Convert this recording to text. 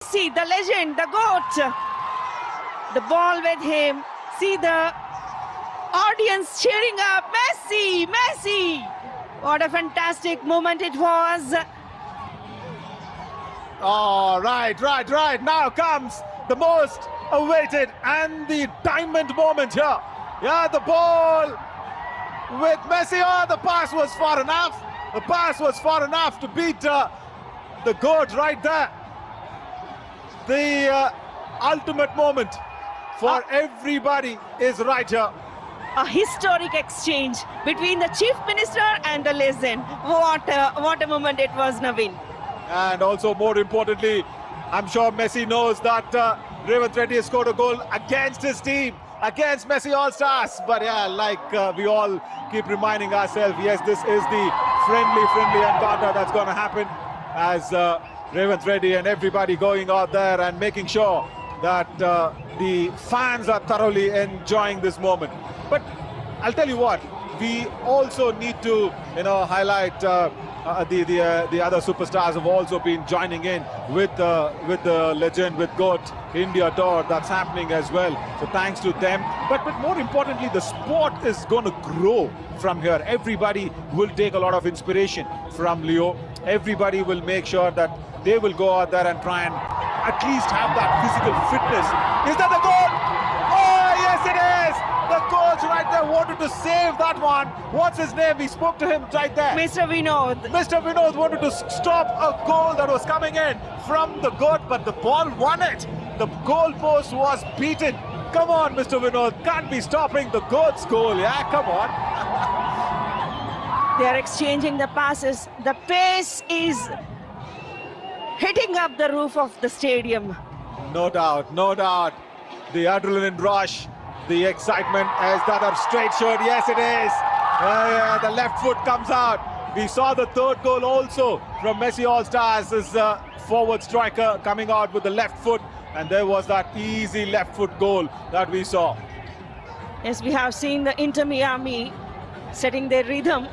Messi, the legend, the GOAT. The ball with him. See the audience cheering up. Messi, Messi. What a fantastic moment it was. Oh, right. Now comes the most awaited and the diamond moment here. Yeah, the ball with Messi. Oh, the pass was far enough. The pass was far enough to beat the GOAT right there. The ultimate moment for everybody is right here. A historic exchange between the Chief Minister and the legend. What a moment it was, Naveen. And also, more importantly, I'm sure Messi knows that Revanth Reddy has scored a goal against his team, against Messi All-Stars. But yeah, like we all keep reminding ourselves, yes, this is the friendly encounter that's going to happen as Revanth Reddy and everybody going out there and making sure that the fans are thoroughly enjoying this moment. But I'll tell you what, we also need to, highlight the other superstars have also been joining in with the legend, with GOAT India tour that's happening as well. So thanks to them. But more importantly, the sport is going to grow from here. Everybody will take a lot of inspiration from Leo. Everybody will make sure that they will go out there and try and at least have that physical fitness. Is that the goal? Oh, yes it is! The coach right there wanted to save that one. What's his name? We spoke to him right there. Mr. Vinod. Mr. Vinod wanted to stop a goal that was coming in from the GOAT, but the ball won it. The goalpost was beaten. Come on, Mr. Vinod. Can't be stopping the GOAT's goal. Yeah, come on. They are exchanging the passes. The pace is hitting up the roof of the stadium. No doubt. The adrenaline rush, the excitement as that up straight shot. Yes, it is. Yeah, the left foot comes out. We saw the third goal also from Messi All-Stars, his forward striker coming out with the left foot. And there was that easy left foot goal that we saw. Yes, we have seen the Inter Miami setting their rhythm